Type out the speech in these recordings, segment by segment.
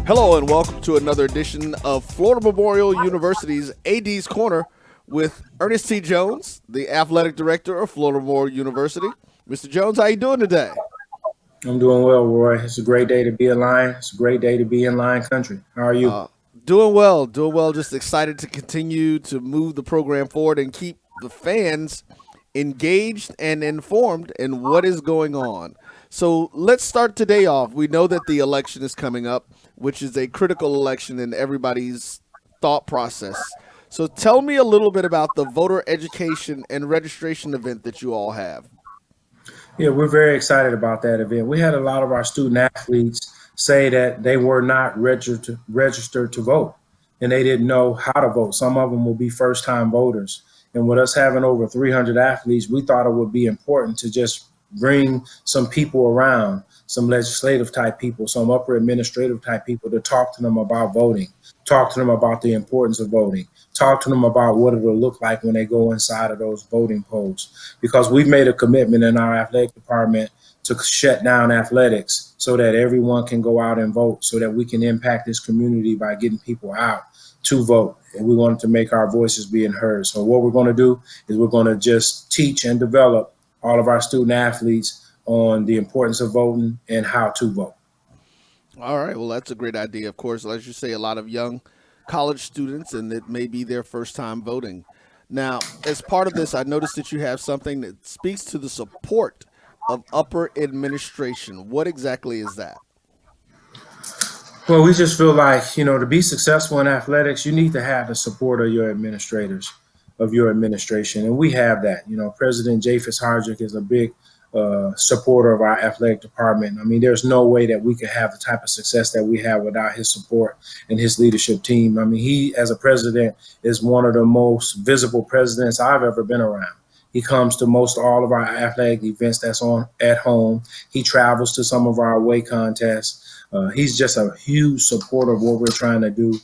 Hello and welcome to another edition of Florida Memorial University's AD's Corner with Ernest T. Jones, the athletic director of Florida Memorial University. Mr. Jones, how you doing today? I'm doing well, Roy. It's a great day to be in line. It's a great day to be in line country. How are you? Doing well, doing well. Just excited to continue to move the program forward and keep the fans engaged and informed in what is going on. So let's start today off. We know that the election is coming up, which is a critical election in everybody's thought process. So tell me a little bit about the voter education and registration event that you all have. Yeah, we're very excited about that event. We had a lot of our student athletes say that they were not registered to vote and they didn't know how to vote. Some of them will be first time voters. And with us having over 300 athletes, we thought it would be important to just bring some people around, some legislative type people, some upper administrative type people to talk to them about voting, talk to them about the importance of voting, talk to them about what it'll look like when they go inside of those voting polls. Because we've made a commitment in our athletic department to shut down athletics so that everyone can go out and vote, so that we can impact this community by getting people out to vote. And we wanted to make our voices being heard. So what we're going to do is we're going to just teach and develop all of our student athletes on the importance of voting and how to vote. All right. Well, that's a great idea. Of course, as you say, a lot of young college students, and it may be their first time voting. Now, as part of this, I noticed that you have something that speaks to the support of upper administration. What exactly is that? Well, we just feel like, to be successful in athletics, you need to have the support of your administrators, of your administration. And we have that. President Japhis Hardrick is a big supporter of our athletic department. I mean, there's no way that we could have the type of success that we have without his support and his leadership team. I mean, he, as a president, is one of the most visible presidents I've ever been around. He comes to most all of our athletic events that's on at home. He travels to some of our away contests. He's just a huge supporter of what we're trying to do.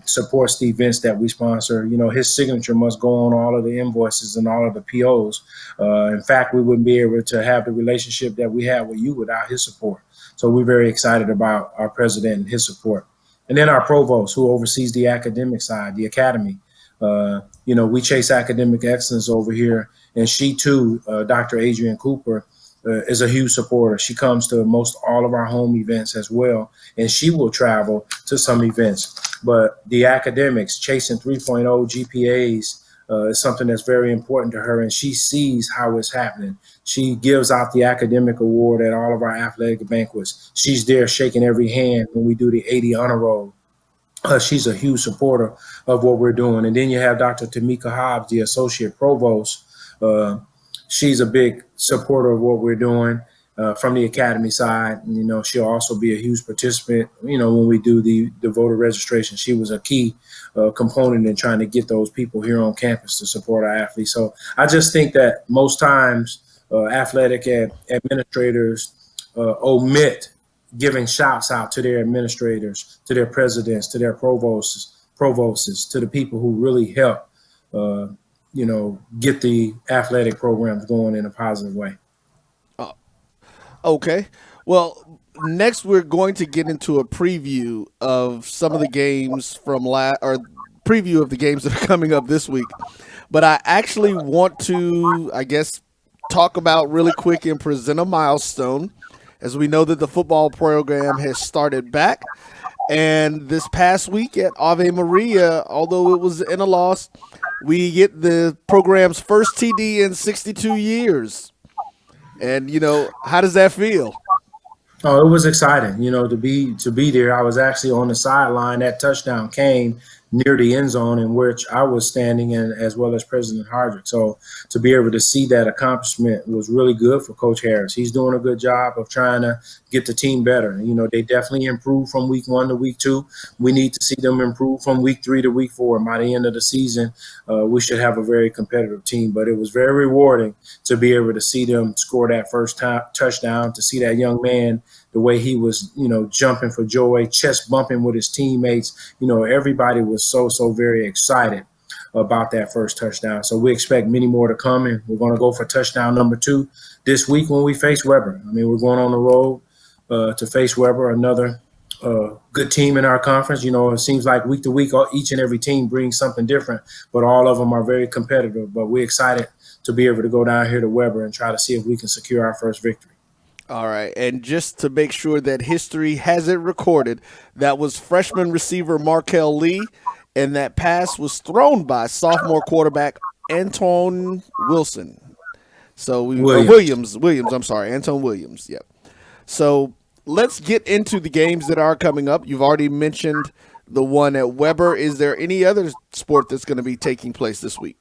Supports the events that we sponsor. His signature must go on all of the invoices and all of the POs. In fact, we wouldn't be able to have the relationship that we have with you without his support. So we're very excited about our president and his support. And then our provost, who oversees the academic side, the academy. We chase academic excellence over here. And she too, Dr. Adrienne Cooper, is a huge supporter. She comes to most all of our home events as well, and she will travel to some events. But the academics, chasing 3.0 GPAs, is something that's very important to her, and she sees how it's happening. She gives out the academic award at all of our athletic banquets. She's there shaking every hand when we do the 80 honor roll. She's a huge supporter of what we're doing. And then you have Dr. Tamika Hobbs, the associate provost. She's a big supporter of what we're doing from the academy side. And, she'll also be a huge participant, when we do the voter registration. She was a key component in trying to get those people here on campus to support our athletes. So I just think that most times athletic administrators omit giving shouts out to their administrators, to their presidents, to their provosts, to the people who really help get the athletic programs going in a positive way. Okay. Well, next we're going to get into a preview of some of the games from or preview of the games that are coming up this week. But I actually want to, talk about really quick and present a milestone, as we know that the football program has started back. And this past week at Ave Maria, although it was in a loss, we get the program's first TD in 62 years. And, how does that feel? Oh, it was exciting, to be there. I was actually on the sideline. That touchdown came near the end zone in which I was standing in, as well as President Hardrick. So to be able to see that accomplishment was really good for Coach Harris. He's doing a good job of trying to get the team better. They definitely improved from week 1 to week 2. We need to see them improve from week 3 to week 4. And by the end of the season, we should have a very competitive team. But it was very rewarding to be able to see them score that first touchdown, to see that young man, the way he was, jumping for joy, chest bumping with his teammates. Everybody was so very excited about that first touchdown. So we expect many more to come, and we're going to go for touchdown number 2 this week when we face Weber. I mean, we're going on the road to face Weber, another good team in our conference. You know, it seems like week to week, each and every team brings something different, but all of them are very competitive. But we're excited to be able to go down here to Weber and try to see if we can secure our first victory. All right. And just to make sure that history has it recorded, that was freshman receiver Markel Lee, and that pass was thrown by sophomore quarterback Anton Wilson. So we or Williams. Williams, I'm sorry, Anton Williams. Yep. So let's get into the games that are coming up. You've already mentioned the one at Weber. Is there any other sport that's going to be taking place this week?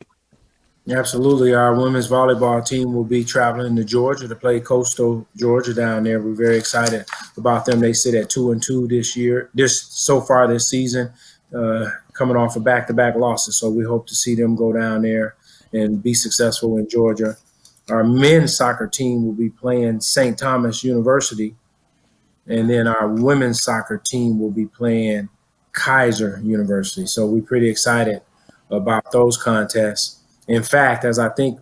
Absolutely. Our women's volleyball team will be traveling to Georgia to play Coastal Georgia down there. We're very excited about them. They sit at 2-2 this year, this so far this season, coming off of back-to-back losses. So we hope to see them go down there and be successful in Georgia. Our men's soccer team will be playing St. Thomas University, and then our women's soccer team will be playing Kaiser University. So we're pretty excited about those contests. In fact, as I think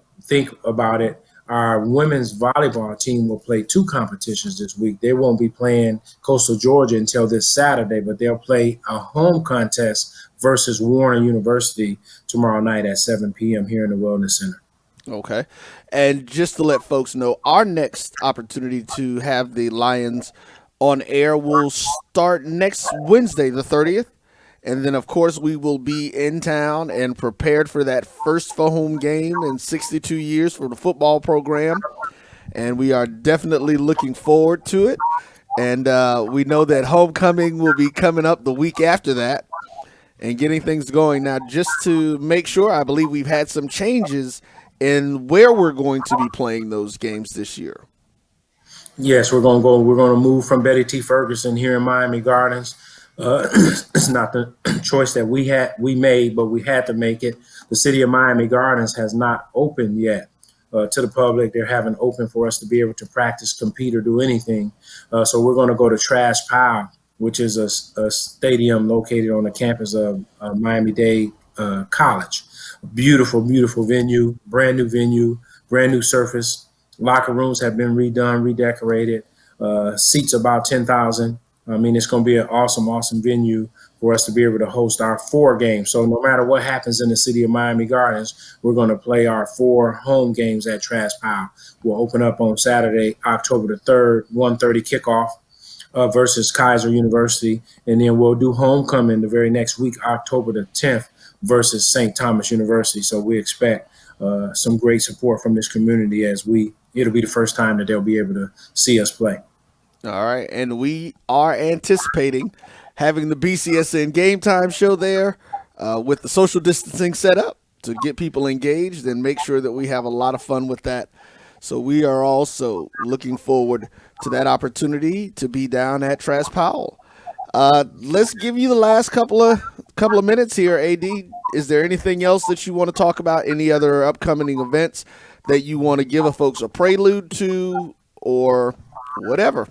about it, our women's volleyball team will play two competitions this week. They won't be playing Coastal Georgia until this Saturday, but they'll play a home contest versus Warner University tomorrow night at 7 p.m. here in the Wellness Center. Okay. And just to let folks know, our next opportunity to have the Lions on air will start next Wednesday, the 30th. And then, of course, we will be in town and prepared for that first for home game in 62 years for the football program. And we are definitely looking forward to it. And we know that homecoming will be coming up the week after that and getting things going. Now, just to make sure, I believe we've had some changes in where we're going to be playing those games this year. Yes, we're going to go. We're going to move from Betty T. Ferguson here in Miami Gardens. It's not the choice that we made, but we had to make it. The city of Miami Gardens has not opened yet to the public. They haven't opened for us to be able to practice, compete, or do anything. So we're going to go to Trash Pile, which is a stadium located on the campus of Miami-Dade College. Beautiful, beautiful venue, brand new surface. Locker rooms have been redone, redecorated. Seats about 10,000. I mean, it's going to be an awesome, awesome venue for us to be able to host our four games. So no matter what happens in the city of Miami Gardens, we're going to play our four home games at Trash Pile. We'll open up on Saturday, October the 3rd, 1:30 kickoff versus Kaiser University. And then we'll do homecoming the very next week, October the 10th versus St. Thomas University. So we expect some great support from this community as it'll be the first time that they'll be able to see us play. All right. And we are anticipating having the BCSN Game Time show there with the social distancing set up to get people engaged and make sure that we have a lot of fun with that. So we are also looking forward to that opportunity to be down at Trash Powell. Let's give you the last couple of minutes here, AD. Is there anything else that you want to talk about? Any other upcoming events that you want to give a folks a prelude to, or whatever?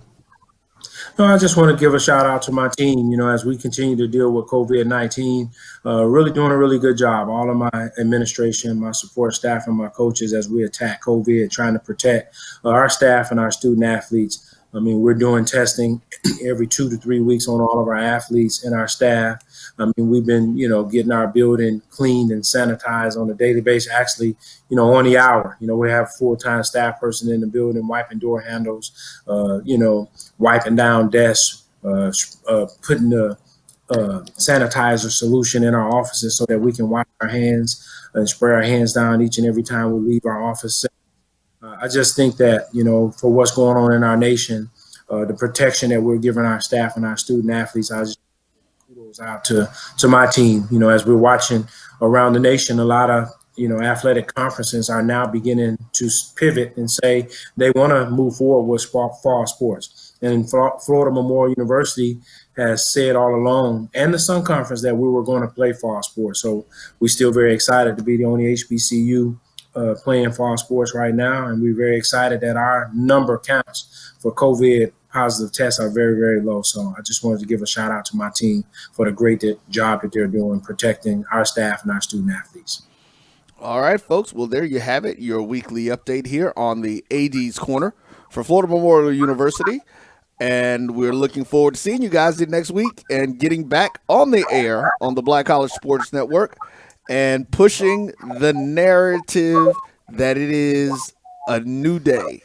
No, I just want to give a shout out to my team. You know, as we continue to deal with COVID-19, really doing a really good job. All of my administration, my support staff, and my coaches as we attack COVID, trying to protect our staff and our student athletes. I mean, we're doing testing every 2 to 3 weeks on all of our athletes and our staff. I mean, we've been, getting our building cleaned and sanitized on a daily basis. Actually, on the hour. We have full-time staff person in the building wiping door handles, wiping down desks, putting the sanitizer solution in our offices so that we can wash our hands and spray our hands down each and every time we leave our office. I just think that, for what's going on in our nation, the protection that we're giving our staff and our student athletes, I just kudos out to my team. As we're watching around the nation, a lot of athletic conferences are now beginning to pivot and say they want to move forward with fall sports. And Florida Memorial University has said all along, and the Sun Conference, that we were going to play fall sports. So we're still very excited to be the only HBCU playing fall sports right now, and we're very excited that our number counts for COVID positive tests are very, very low. So I just wanted to give a shout out to my team for the great job that they're doing protecting our staff and our student athletes. All right, folks. Well, there you have it, your weekly update here on the AD's Corner for Florida Memorial University. And we're looking forward to seeing you guys next week and getting back on the air on the Black College Sports Network and pushing the narrative that it is a new day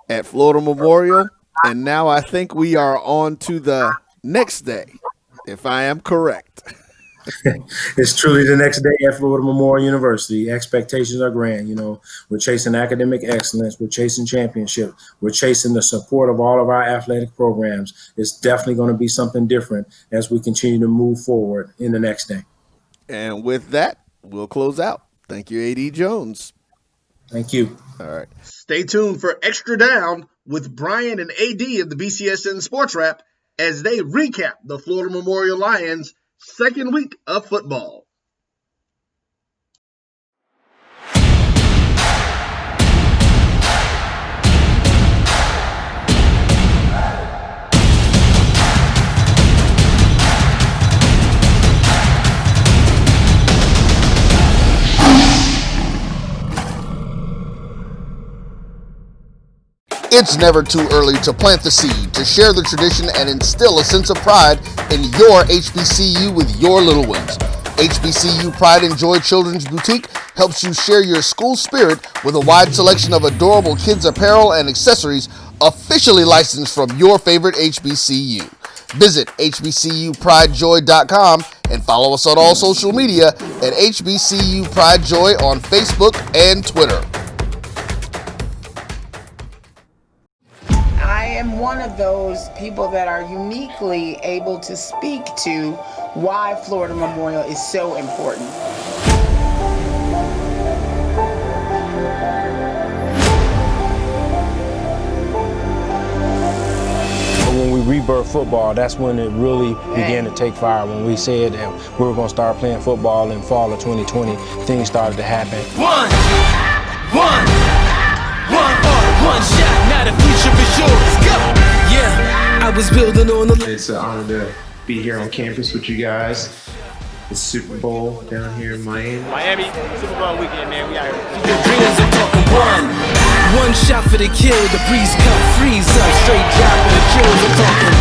at Florida Memorial. And now I think we are on to the next day, if I am correct. It's truly the next day at Florida Memorial University. Expectations are grand. We're chasing academic excellence. We're chasing championship. We're chasing the support of all of our athletic programs. It's definitely going to be something different as we continue to move forward in the next day. And with that, we'll close out. Thank you, A.D. Jones. Thank you. All right. Stay tuned for Extra Down with Bryan and AD of the BCSN SportsWrap as they recap the Florida Memorial Lions' second week of football. It's never too early to plant the seed, to share the tradition, and instill a sense of pride in your HBCU with your little ones. HBCU Pride and Joy Children's Boutique helps you share your school spirit with a wide selection of adorable kids apparel and accessories officially licensed from your favorite HBCU. Visit hbcupridejoy.com and follow us on all social media at HBCU Pride Joy on Facebook and Twitter. I am one of those people that are uniquely able to speak to why Florida Memorial is so important. When we rebirthed football, that's when it really began to take fire. When we said that we were going to start playing football in fall of 2020, things started to happen. One shot, now the future is yours. Go! Yeah, I was building on the. It's an honor to be here on campus with you guys. The Super Bowl down here in Miami. Super Bowl weekend, man. We out here. Your dreams are talking one shot for the kill. The breeze cut, freeze up, straight drop for the kills. I'm talking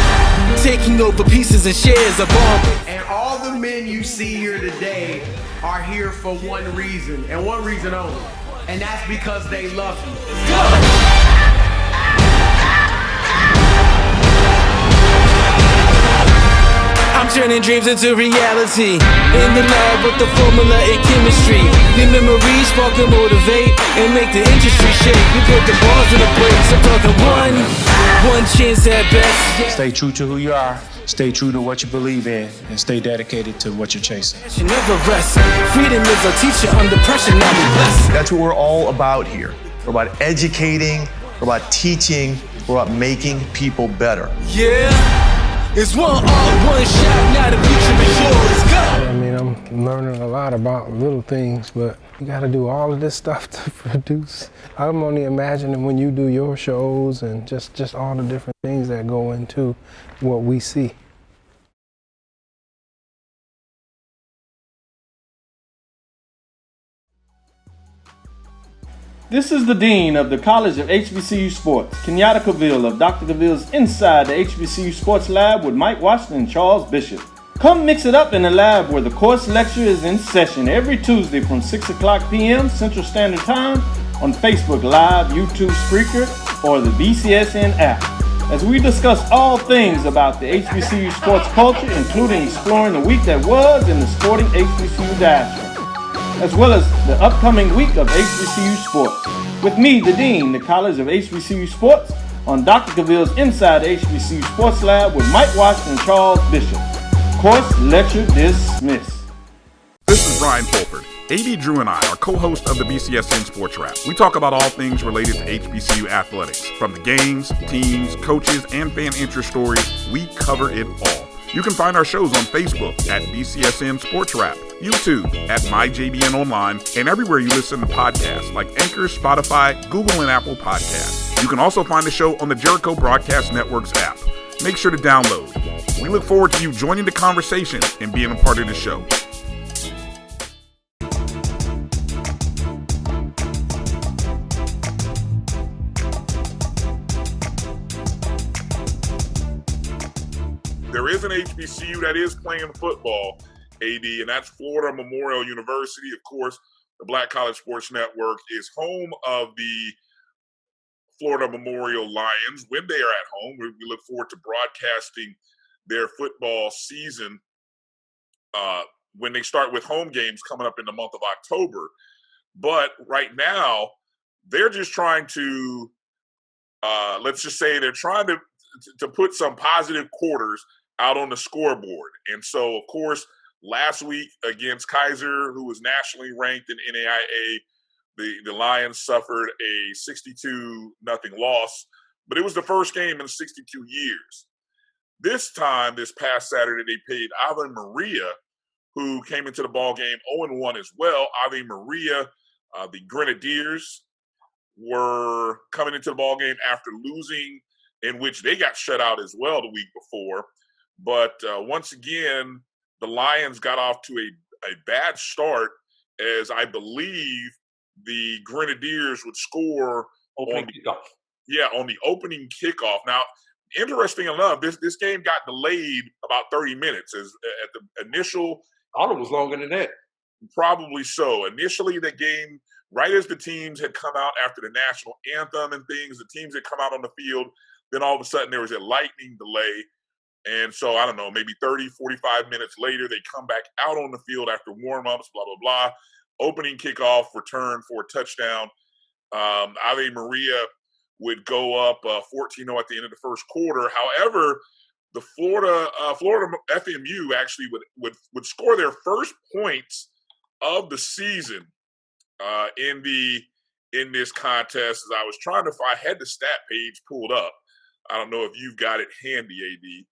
taking over pieces and shares of all. And all the men you see here today are here for one reason, and one reason only. And that's because they love you. I'm turning dreams into reality. In the lab with the formula and chemistry. The memories spark and motivate and make the industry shake. We put the balls in the breaks. I'm talking one chance at best. Stay true to who you are. Stay true to what you believe in, and stay dedicated to what you're chasing. You never rest. Freedom is a teacher under pressure. Now we blessed. That's what we're all about here. We're about educating. We're about teaching. We're about making people better. Yeah. It's one shot, now the future is yours. Go! I mean, I'm learning a lot about little things, but you gotta do all of this stuff to produce. I'm only imagining when you do your shows and just all the different things that go into what we see. This is the Dean of the College of HBCU Sports, Kenyatta Cavill of Dr. Cavill's Inside the HBCU Sports Lab with Mike Washington and Charles Bishop. Come mix it up in the lab where the course lecture is in session every Tuesday from 6 o'clock p.m. Central Standard Time on Facebook Live, YouTube Spreaker, or the BCSN app, as we discuss all things about the HBCU sports culture, including exploring the week that was in the sporting HBCU diaspora, as well as the upcoming week of HBCU sports. With me, the Dean, the College of HBCU Sports, on Dr. Cavill's Inside the HBCU Sports Lab with Mike Washington and Charles Bishop. Course lecture dismissed. This is Bryan Fulford. AD Drew and I are co-hosts of the BCSN SportsWrap. We talk about all things related to HBCU athletics. From the games, teams, coaches, and fan interest stories, we cover it all. You can find our shows on Facebook at BCSN SportsWrap, YouTube at MyJBN Online, and everywhere you listen to podcasts like Anchor, Spotify, Google, and Apple Podcasts. You can also find the show on the Jericho Broadcast Network's app. Make sure to download. We look forward to you joining the conversation and being a part of the show. is an HBCU that is playing football, AD, and that's Florida Memorial University. Of course, the Black College Sports Network is home of the Florida Memorial Lions when they are at home. We look forward to broadcasting their football season when they start with home games coming up in the month of October. But right now, they're just trying to, let's just say they're trying to put some positive quarters out on the scoreboard. And so, of course, last week against Kaiser, who was nationally ranked in NAIA, the Lions suffered a 62-0 loss, but it was the first game in 62 years. This time, this past Saturday, they played Ave Maria, who came into the ball game 0-1 as well. Ave Maria, the Grenadiers, were coming into the ball game after losing, in which they got shut out as well the week before. But once again, the Lions got off to a bad start, as I believe the Grenadiers would score on the opening kickoff. Now, interesting enough, this game got delayed about 30 minutes. As at the initial, I thought it was longer than that. Probably so. Initially, the game, right as the teams had come out after the national anthem and things, the teams had come out on the field. Then all of a sudden, there was a lightning delay. And so, I don't know, maybe 30, 45 minutes later, they come back out on the field after warm-ups, blah, blah, blah. Opening kickoff, return for a touchdown. Ave Maria would go up 14-0 at the end of the first quarter. However, the Florida FMU actually would score their first points of the season in this contest. As I was trying to find, I had the stat page pulled up. I don't know if you've got it handy, AD.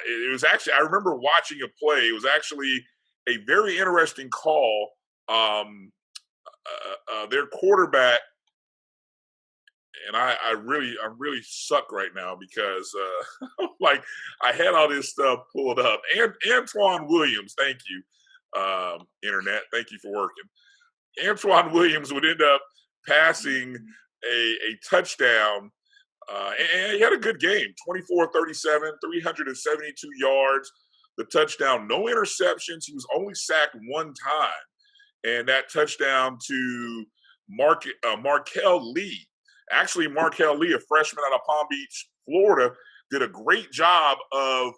It was actually, I remember watching a play. It was actually a very interesting call. Their quarterback, and I really suck right now because like I had all this stuff pulled up. And Antoine Williams, thank you, internet, thank you for working. Antoine Williams would end up passing a touchdown, and he had a good game, 24-37, 372 yards, the touchdown, no interceptions. He was only sacked one time. And that touchdown to Markel Lee. Actually, Markel Lee, a freshman out of Palm Beach, Florida, did a great job of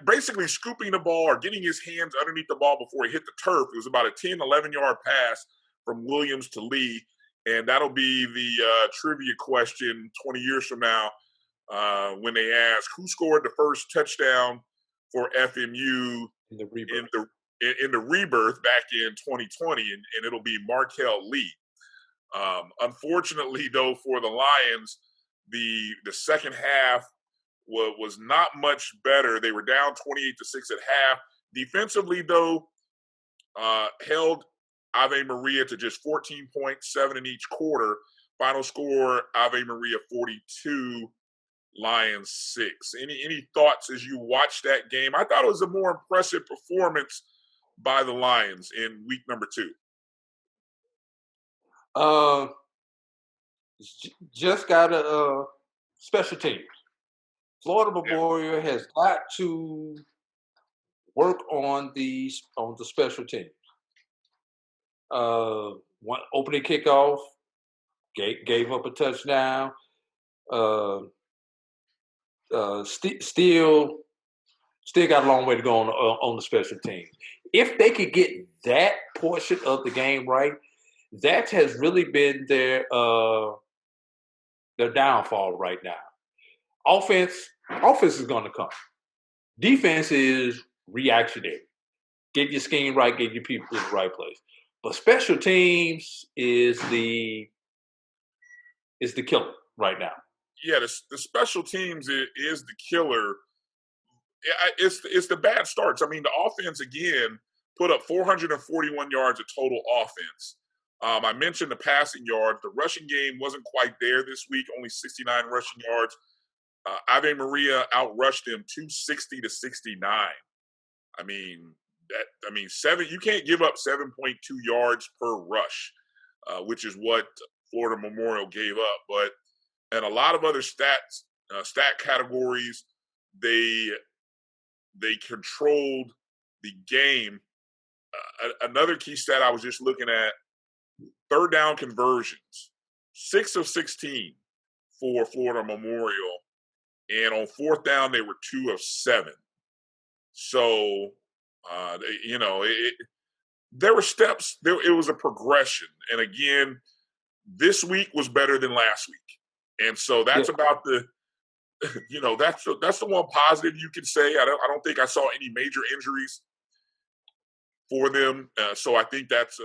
basically scooping the ball or getting his hands underneath the ball before he hit the turf. It was about a 10, 11-yard pass from Williams to Lee. And that'll be the trivia question 20 years from now when they ask who scored the first touchdown for FMU in the rebirth back in 2020, and it'll be Markel Lee. Unfortunately, though, for the Lions, the second half was not much better. They were down 28-6 at half. Defensively, though, held Ave Maria to just 14 points, 7 in each quarter. Final score, Ave Maria 42, Lions 6. Any thoughts as you watch that game? I thought it was a more impressive performance by the Lions in week number 2. Just got a special teams. Florida Memorial has got to work on the special teams. One opening kickoff gave up a touchdown. Still got a long way to go on the special teams. If they could get that portion of the game right, that has really been their downfall right now. Offense is going to come. Defense is reactionary. Get your scheme right, get your people in the right place. But special teams is the killer right now. Yeah, the special teams is the killer. It's the bad starts. I mean, the offense, again, put up 441 yards of total offense. I mentioned the passing yards. The rushing game wasn't quite there this week, only 69 rushing yards. Ave Maria outrushed them 260-69. I mean, you can't give up 7.2 yards per rush, which is what Florida Memorial gave up. But and a lot of other stat categories, they controlled the game. Another key stat I was just looking at: third down conversions, 6 of 16 for Florida Memorial, and on fourth down they were 2 of 7. So, there were steps. It was a progression, and again, this week was better than last week, and so that's about the. That's the one positive you can say. I don't think I saw any major injuries for them, so I think that's